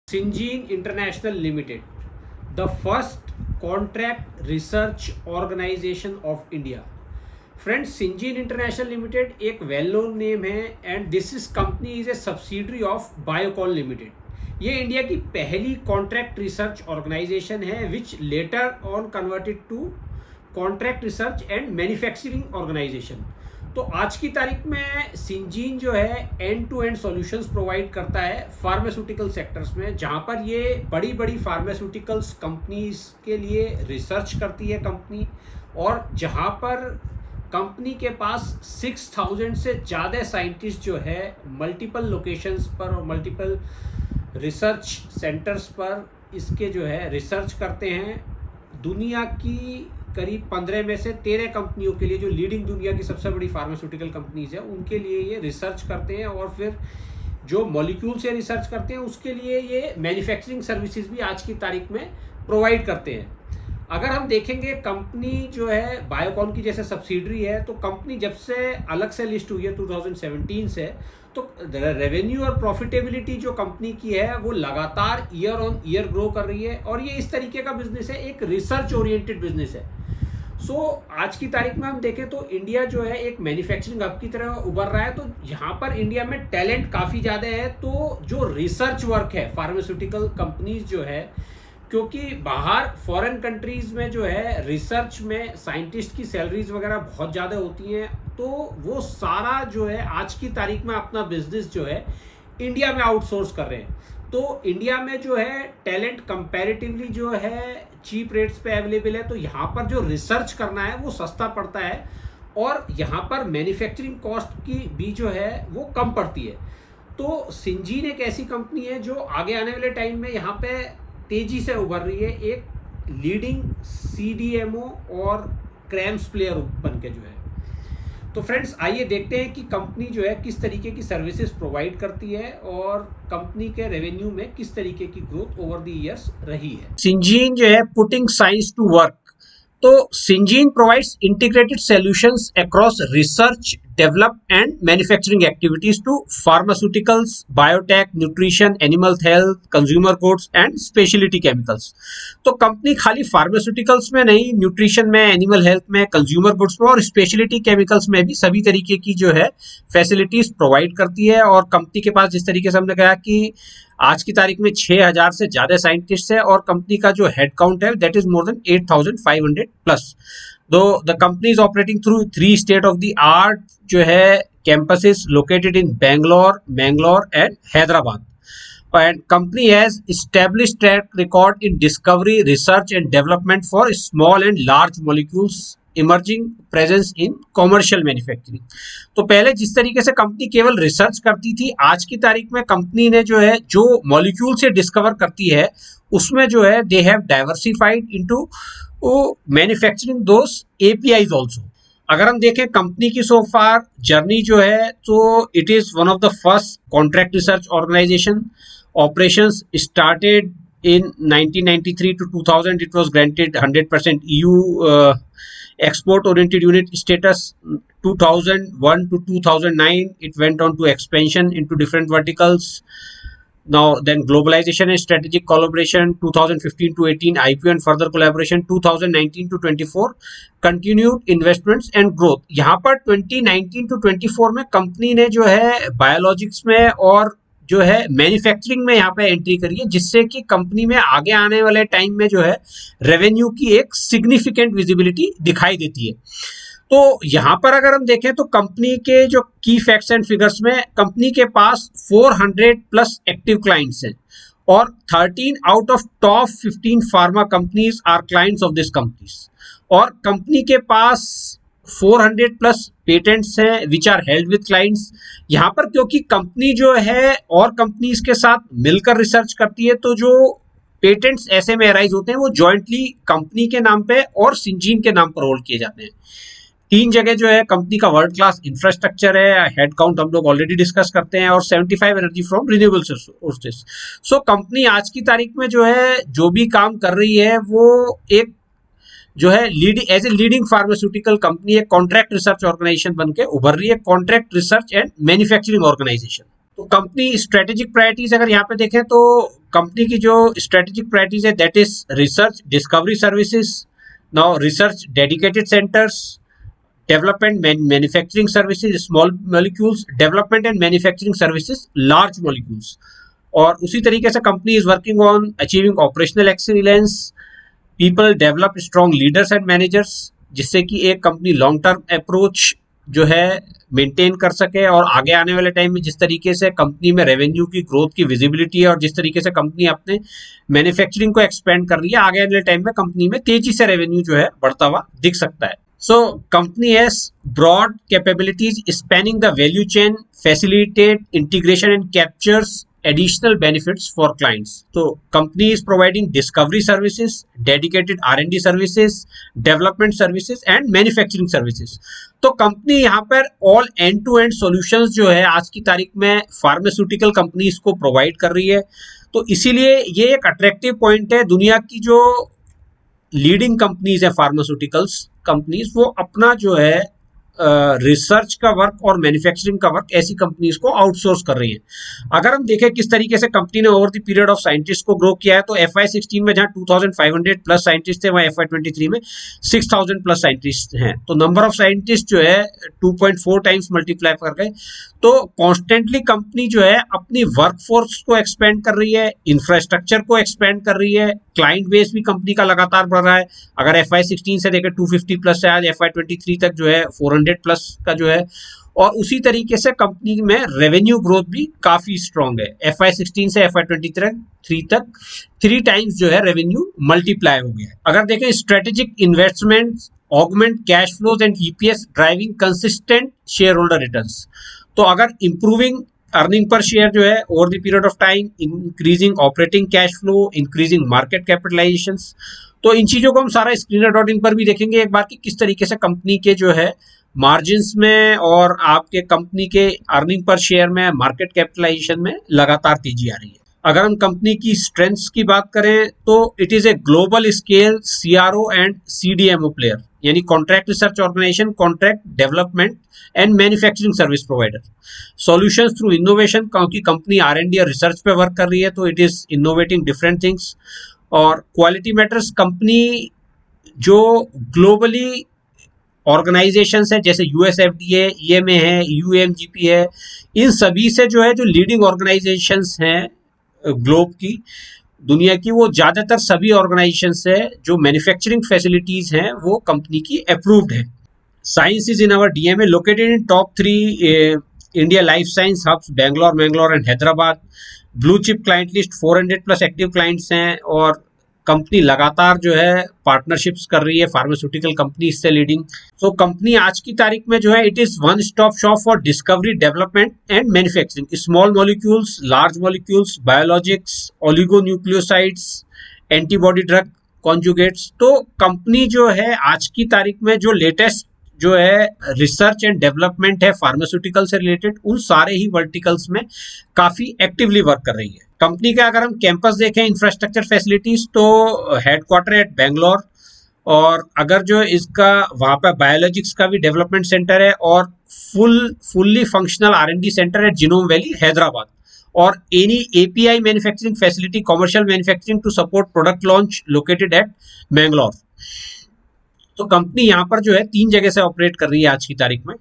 Syngene International Limited, the first contract research organization of India. Friends, Syngene International Limited एक well known name है and this is company is a subsidiary of Biocon Limited. ये India की पहली contract research organisation है which later on converted to contract research and manufacturing organisation. तो आज की तारीख में सिंजीन जो है end to end solutions provide करता है फार्मास्यूटिकल सेक्टर्स में, जहां पर ये बड़ी बड़ी फार्मास्यूटिकल्स कंपनीज के लिए रिसर्च करती है कंपनी, और जहां पर कंपनी के पास 6000 से ज़्यादा साइंटिस्ट जो है मल्टीपल लोकेशंस पर और मल्टीपल रिसर्च सेंटर्स पर इसके जो है रिसर्च करते हैं. दुनिया की करीब 15 में से 13 कंपनियों के लिए, जो लीडिंग दुनिया की सबसे बड़ी फार्मास्यूटिकल कंपनीज है, उनके लिए ये रिसर्च करते हैं, और फिर जो मॉलिक्यूल से रिसर्च करते हैं उसके लिए ये मैन्युफैक्चरिंग सर्विसेज भी आज की तारीख में प्रोवाइड करते हैं. अगर हम देखेंगे कंपनी जो है बायोकॉन की जैसे सब्सिडरी है, तो कंपनी जब से अलग से लिस्ट हुई है 2017 से, तो रेवेन्यू और प्रॉफिटेबिलिटी जो कंपनी की है वो लगातार ईयर ऑन ईयर ग्रो कर रही है, और ये इस तरीके का बिजनेस है, एक रिसर्च ओरिएंटेड बिजनेस है. आज की तारीख में हम देखें तो इंडिया जो है एक मैन्युफैक्चरिंग हब की तरह उभर रहा है. तो यहाँ पर इंडिया में टैलेंट काफ़ी ज़्यादा है. तो जो रिसर्च वर्क है फार्मास्यूटिकल कंपनीज जो है, क्योंकि बाहर फॉरेन कंट्रीज में जो है रिसर्च में साइंटिस्ट की सैलरीज वगैरह बहुत ज़्यादा होती हैं, तो वो सारा जो है आज की तारीख में अपना बिजनेस जो है इंडिया में आउटसोर्स कर रहे हैं. तो इंडिया में जो है टैलेंट कंपैरेटिवली जो है चीप रेट्स पे अवेलेबल है. तो यहाँ पर जो रिसर्च करना है वो सस्ता पड़ता है, और यहाँ पर मैन्युफैक्चरिंग कॉस्ट की भी जो है वो कम पड़ती है. तो सिंजीन एक ऐसी कंपनी है जो आगे आने वाले टाइम में यहाँ पे तेजी से उभर रही है, एक लीडिंग सीडीएमओ और क्रैम्स प्लेयर बन के जो है. तो फ्रेंड्स, आइए देखते हैं कि कंपनी जो है किस तरीके की सर्विसेज प्रोवाइड करती है और कंपनी के रेवेन्यू में किस तरीके की ग्रोथ ओवर द इयर्स रही है. सिंजीन जो है पुटिंग साइंस टू वर्क. तो Syngene provides integrated solutions across research, develop and manufacturing activities to pharmaceuticals, biotech, nutrition, animal health, consumer goods and speciality chemicals. तो कंपनी खाली फार्मास्यूटिकल्स में नहीं, न्यूट्रिशन में, एनिमल हेल्थ में, कंज्यूमर गुड्स में और speciality chemicals में भी सभी तरीके की जो है फैसिलिटीज प्रोवाइड करती है. और कंपनी के पास जिस तरीके से हमने कहा कि आज की तारीख में 6000 से ज्यादा साइंटिस्ट है, और कंपनी का जो हेड काउंट है that is more than 8500 plus. दो the company is operating through 3 state of the art जो है campuses located in Bangalore, Mangalore and Hyderabad. And company has established track record in discovery, research and development for small and large molecules, emerging presence in commercial manufacturing. तो पहले जिस तरीके से company केवल research करती थी, आज की तारीख में कंपनी ने जो है जो मॉलिक्यूल से डिस्कवर करती है उसमें जो है they have diversified into manufacturing those APIs also. अगर हम देखें कंपनी की सो फार जर्नी जो है, तो it is one of the first contract research organisation. Operations started in 1993 to 2000. It was granted 100% EU export-oriented unit status. 2001 to 2009, it went on to expansion into different verticals. Now, then globalization and strategic collaboration. 2015 to 18, IPO and further collaboration. 2019 to 24, continued investments and growth. यहाँ पर 2019 to 24 में company ने जो है biologics में और जो है मैन्युफैक्चरिंग में यहाँ पे एंट्री करी है, जिससे कि कंपनी में आगे आने वाले टाइम में जो है रेवेन्यू की एक सिग्निफिकेंट विजिबिलिटी दिखाई देती है. तो यहाँ पर अगर हम देखें तो कंपनी के जो की फैक्ट्स एंड फिगर्स में कंपनी के पास 400 प्लस एक्टिव क्लाइंट्स हैं, और 13 out of top 15 pharma companies are clients of this companies. और कंपनी के पास 400 प्लस पेटेंट्स हैं which are held with clients. यहाँ पर क्योंकि कंपनी जो है और कंपनीज के साथ मिलकर रिसर्च करती है, तो जो पेटेंट्स ऐसे में अराइज होते हैं वो जॉइंटली कंपनी के नाम पे और सिंजीन के नाम पर होल्ड किए जाते हैं. 3 जगह जो है कंपनी का वर्ल्ड क्लास इंफ्रास्ट्रक्चर है, हेड काउंट हम लोग ऑलरेडी डिस्कस करते हैं, और 75 energy from renewable sources. So company आज की तारीख में जो है जो भी काम कर रही है वो एक जो है as a leading pharmaceutical company एक कॉन्ट्रैक्ट रिसर्च ऑर्गेनाइजेशन बनके उभर रही है, contract research and manufacturing organisation. तो कंपनी स्ट्रेटेजिक प्रायोरिटीज अगर यहाँ पे देखें तो कंपनी की जो स्ट्रेटेजिक प्रायोरिटीज है that is research discovery services, now research dedicated centres, development manufacturing services small molecules, development and manufacturing services large molecules. और उसी तरीके से company is working on achieving operational excellence, people develop strong leaders and managers, जिससे कि एक company long term approach जो है maintain कर सके और आगे आने वाले टाइम में जिस तरीके से कंपनी में रेवेन्यू की ग्रोथ की विजिबिलिटी है और जिस तरीके से कंपनी अपने मैन्युफैक्चरिंग को एक्सपेंड कर रही है, आगे आने वाले टाइम में कंपनी में तेजी से रेवेन्यू जो है बढ़ता हुआ दिख सकता है। So company has broad capabilities spanning the value chain, facilitate integration and captures additional benefits for clients. So company is providing discovery services, dedicated R&D services, development services and manufacturing services. तो company यहाँ पर all end to end solutions जो है आज की तारीख में pharmaceutical companies को प्रोवाइड कर रही है। तो इसीलिए ये एक अट्रैक्टिव पॉइंट है, दुनिया की जो लीडिंग कंपनीज है फार्मास्यूटिकल्स कंपनीज, वो अपना जो है रिसर्च का वर्क और मैन्युफैक्चरिंग का वर्क ऐसी कंपनीज को आउटसोर्स कर रही है। अगर हम देखें किस तरीके से कंपनी ने over the period of scientist को ग्रो किया है, तो FY16 में जहां 2500 प्लस साइंटिस्ट थे, वहां FY23 में 6000 प्लस साइंटिस्ट हैं। तो नंबर ऑफ साइंटिस्ट जो है 2.4 टाइम्स मल्टीप्लाई कर गए। तो कॉन्स्टेंटली कंपनी जो है अपनी वर्कफोर्स को एक्सपेंड कर रही है, इंफ्रास्ट्रक्चर को एक्सपेंड कर रही है, क्लाइंट बेस भी कंपनी का लगातार बढ़ रहा है। अगर FY16 से देखें 250 प्लस है, आज FY23 तक जो है 400 प्लस का जो है, और उसी तरीके से कंपनी में रेवेन्यू ग्रोथ भी काफी स्ट्रांग है। FY16 से FY23 तक 3 टाइम्स जो है रेवेन्यू मल्टीप्लाई हो गया है। अगर देखें strategic investment, augment cash flows and EPS driving consistent shareholder returns. तो अगर इंप्रूविंग अर्निंग पर शेयर जो है over the period of time, increasing operating cash flow, increasing market capitalisations, तो इन चीजों को हम सारा स्क्रीनर.इन पर भी देखेंगे एक बार कि किस तरीके से कंपनी के जो है मार्जिन्स में और आपके कंपनी के अर्निंग पर शेयर में, मार्केट कैपिटलाइजेशन में लगातार तेजी आ रही है। अगर हम कंपनी की स्ट्रेंथ्स की बात करें तो it is a global scale CRO and CDMO player, यानी contract research organisation, contract development and manufacturing service provider, solutions through innovation, क्योंकि कंपनी R&D और रिसर्च पे वर्क कर रही है तो it is innovating different things, और क्वालिटी मैटर्स, कंपनी जो ग्लोबली ऑर्गेनाइजेशंस है जैसे US FDA, EMA है, UMGP है, इन सभी से जो है जो लीडिंग ऑर्गेनाइजेशंस हैं ग्लोब की, दुनिया की, वो ज्यादातर सभी ऑर्गेनाइजेशंस है जो मैन्युफैक्चरिंग फैसिलिटीज हैं वो कंपनी की अप्रूव्ड है। Science is in our DMA, located in top 3 India life science hubs, Bangalore and Hyderabad. Blue chip client list 400 plus active clients हैं, और कंपनी लगातार जो है पार्टनरशिप्स कर रही है फार्मास्यूटिकल कंपनी से लीडिंग। तो कंपनी आज की तारीख में जो है it is one stop shop for discovery, development and manufacturing, small molecules, large molecules, biologics, oligonucleosides, antibody drug conjugates. तो कंपनी जो है आज की तारीख में जो लेटेस्ट जो है रिसर्च एंड डेवलपमेंट है फार्मास्यूटिकल से रिलेटेड, उन सारे ही वर्टिकल्स में काफी एक्टिवली वर्क कर रही है। कंपनी का अगर हम कैंपस देखें, इंफ्रास्ट्रक्चर फैसिलिटीज, तो हेडक्वार्टर एट बेंगलोर, और अगर जो इसका वहाँ पर बायोलॉजिक्स का भी डेवलपमेंट सेंटर है, और फुल्ली फंक्शनल R&D सेंटर है जिनोम वैली हैदराबाद, और any API manufacturing facility, commercial manufacturing to support product launch located at Bangalore. तो कंपनी यहाँ पर जो है 3 जगह से ऑपरेट कर रही है आज की तारीख में।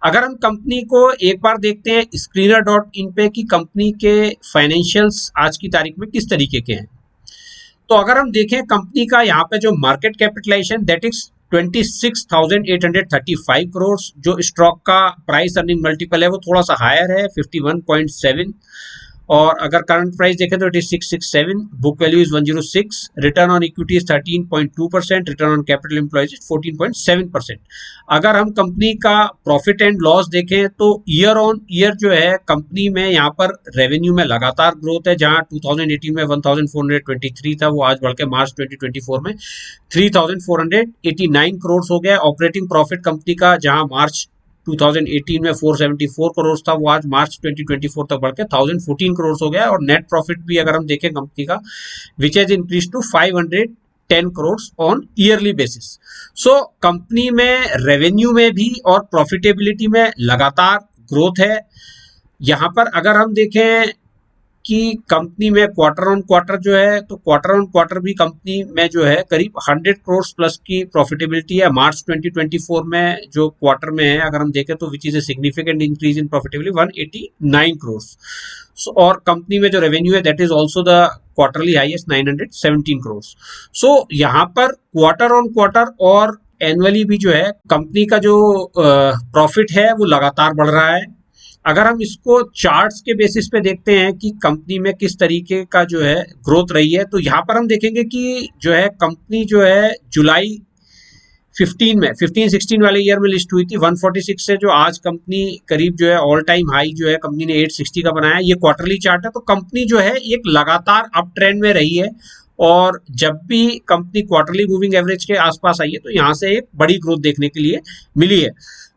अगर हम कंपनी को एक बार देखते हैं स्क्रीनर.इन पे कि कंपनी के फाइनेंशियल्स आज की तारीख में किस तरीके के हैं, तो अगर हम देखें कंपनी का यहाँ पे जो market capitalisation that is 26,835 crore, जो स्टॉक का प्राइस अर्निंग मल्टीपल है वो थोड़ा सा हायर है 51.7, और अगर करंट प्राइस देखें तो it is 667, book value is 106, return on equity is 13.2%, return on capital employees is 14.7%। अगर हम कंपनी का प्रॉफिट एंड लॉस देखें तो ईयर ऑन ईयर जो है कंपनी में यहाँ पर रेवेन्यू में लगातार ग्रोथ है, जहां 2018 में 1423 था, वो आज बढ़ के मार्च 2024 में 3489 करोड़ हो गया। ऑपरेटिंग प्रॉफिट कंपनी का जहां मार्च 2018 में 474 करोड़ था, वो आज मार्च 2024 तक बढ़ के 1014 करोड़ हो गया। और नेट प्रॉफिट भी अगर हम देखें कंपनी का, which has increase to 510 crore on yearly basis. So company में रेवेन्यू में भी और प्रॉफिटेबिलिटी में लगातार ग्रोथ है। यहाँ पर अगर हम देखें कि कंपनी में क्वार्टर ऑन क्वार्टर जो है, तो क्वार्टर ऑन क्वार्टर भी कंपनी में जो है करीब 100 करोड़ प्लस की प्रॉफिटेबिलिटी है मार्च 2024 में जो क्वार्टर में है अगर हम देखें तो, which is a significant increase in profitability 189 crore. और कंपनी में जो रेवेन्यू है that is also the quarterly highest 917 crore. So यहाँ पर क्वार्टर ऑन क्वार्टर और एनुअली भी जो है कंपनी का जो प्रॉफिट है वो लगातार बढ़ रहा है। अगर हम इसको चार्ट्स के बेसिस पे देखते हैं कि कंपनी में किस तरीके का जो है ग्रोथ रही है, तो यहाँ पर हम देखेंगे कि जो है कंपनी जो है जुलाई 15-16 वाले ईयर में लिस्ट हुई थी 146 से, जो आज कंपनी करीब जो है ऑल टाइम हाई जो है कंपनी ने 860 का बनाया। ये क्वार्टरली चार्ट है, तो कंपनी जो है एक लगातार अप ट्रेंड में रही है और जब भी कंपनी क्वार्टरली मूविंग एवरेज के आसपास आई है तो यहाँ से एक बड़ी ग्रोथ देखने के लिए मिली है।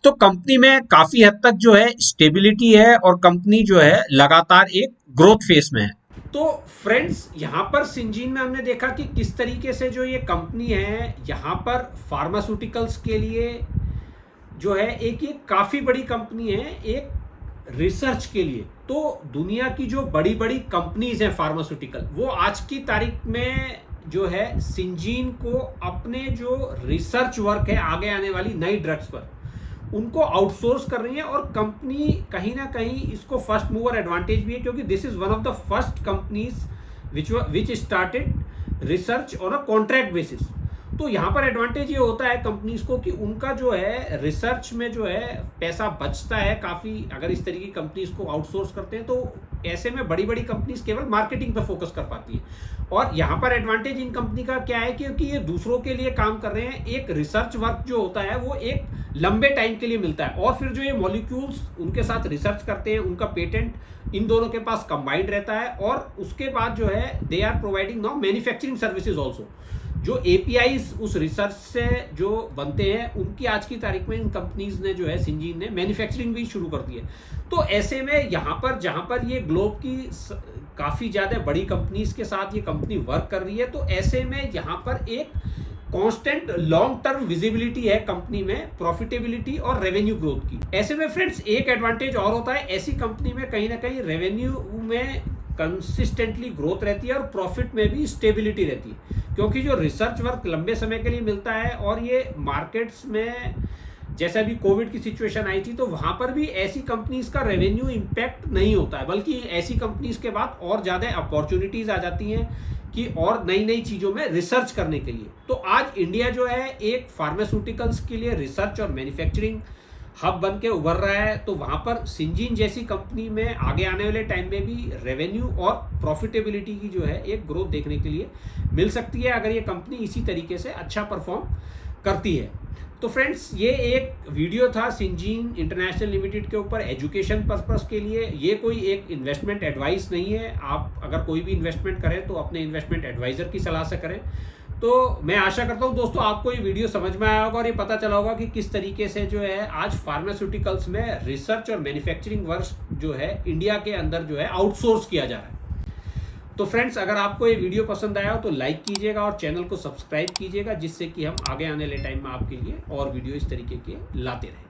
तो कंपनी में काफी हद तक जो है स्टेबिलिटी है और कंपनी जो है लगातार एक ग्रोथ फेस में है। तो फ्रेंड्स यहाँ पर सिंजीन में हमने देखा कि किस तरीके से जो ये कंपनी है यहाँ पर फार्मास्यूटिकल्स के लिए जो है एक ये काफी बड़ी कंपनी है एक रिसर्च के लिए। तो दुनिया की जो बड़ी बड़ी कंपनीज हैं फार्मास्यूटिकल, वो आज की तारीख में जो है सिंजीन को अपने जो रिसर्च वर्क है आगे आने वाली नई ड्रग्स पर उनको आउटसोर्स कर रही है। और कंपनी कहीं ना कहीं इसको फर्स्ट मूवर एडवांटेज भी है क्योंकि this is one of the first companies which started research on a contract basis. तो यहाँ पर एडवांटेज ये होता है कंपनीज को कि उनका जो है रिसर्च में जो है पैसा बचता है काफ़ी। अगर इस तरीके की कंपनीज को आउटसोर्स करते हैं तो ऐसे में बड़ी बड़ी कंपनीज केवल मार्केटिंग पर फोकस कर पाती है। और यहाँ पर एडवांटेज इन कंपनी का क्या है क्योंकि ये दूसरों के लिए काम कर रहे हैं। एक रिसर्च वर्क जो होता है वो एक लंबे टाइम के लिए मिलता है और फिर जो ये मॉलिक्यूल्स उनके साथ रिसर्च करते हैं उनका पेटेंट इन दोनों के पास कंबाइंड रहता है। और उसके बाद जो है they are providing now manufacturing services also. जो एपीआईज उस रिसर्च से जो बनते हैं उनकी आज की तारीख में इन कंपनीज ने जो है सिंजीन ने मैन्युफैक्चरिंग भी शुरू कर दी है। तो ऐसे में यहाँ पर जहाँ पर ये ग्लोब की काफ़ी ज़्यादा बड़ी कंपनीज के साथ ये कंपनी वर्क कर रही है, तो ऐसे में यहाँ पर एक कांस्टेंट लॉन्ग टर्म विजिबिलिटी है कंपनी में, प्रॉफिटेबिलिटी और रेवेन्यू ग्रोथ की। ऐसे में फ्रेंड्स एक एडवांटेज और होता है, ऐसी कंपनी में कहीं ना कहीं रेवेन्यू में कंसिस्टेंटली ग्रोथ रहती है और प्रॉफिट में भी स्टेबिलिटी रहती है क्योंकि जो रिसर्च वर्क लंबे समय के लिए मिलता है। और ये मार्केट्स में जैसे अभी कोविड की सिचुएशन आई थी तो वहां पर भी ऐसी कंपनीज का रेवेन्यू इंपैक्ट नहीं होता है, बल्कि ऐसी कंपनीज के बाद और ज़्यादा अपॉर्चुनिटीज आ जाती हैं कि और नई नई चीज़ों में रिसर्च करने के लिए। तो आज इंडिया जो है एक फार्मास्यूटिकल्स के लिए रिसर्च और मैन्युफैक्चरिंग हब बन के उभर रहा है। तो वहां पर सिंजीन जैसी कंपनी में आगे आने वाले टाइम में भी रेवेन्यू और प्रॉफिटेबिलिटी की जो है एक ग्रोथ देखने के लिए मिल सकती है अगर ये कंपनी इसी तरीके से अच्छा परफॉर्म करती है। तो फ्रेंड्स ये एक वीडियो था सिंजीन इंटरनेशनल लिमिटेड के ऊपर एजुकेशन पर्पस के लिए। ये कोई एक इन्वेस्टमेंट एडवाइस नहीं है। आप अगर कोई भी इन्वेस्टमेंट करें तो अपने इन्वेस्टमेंट एडवाइजर की सलाह से करें। तो मैं आशा करता हूं दोस्तों आपको ये वीडियो समझ में आया होगा और ये पता चला होगा कि किस तरीके से जो है आज फार्मास्यूटिकल्स में रिसर्च और मैन्युफैक्चरिंग वर्क जो है इंडिया के अंदर जो है आउटसोर्स किया जा रहा है। तो फ्रेंड्स अगर आपको ये वीडियो पसंद आया हो तो लाइक कीजिएगा और चैनल को सब्सक्राइब कीजिएगा जिससे कि हम आगे आने वाले टाइम में आपके लिए और वीडियो इस तरीके के लाते रहें।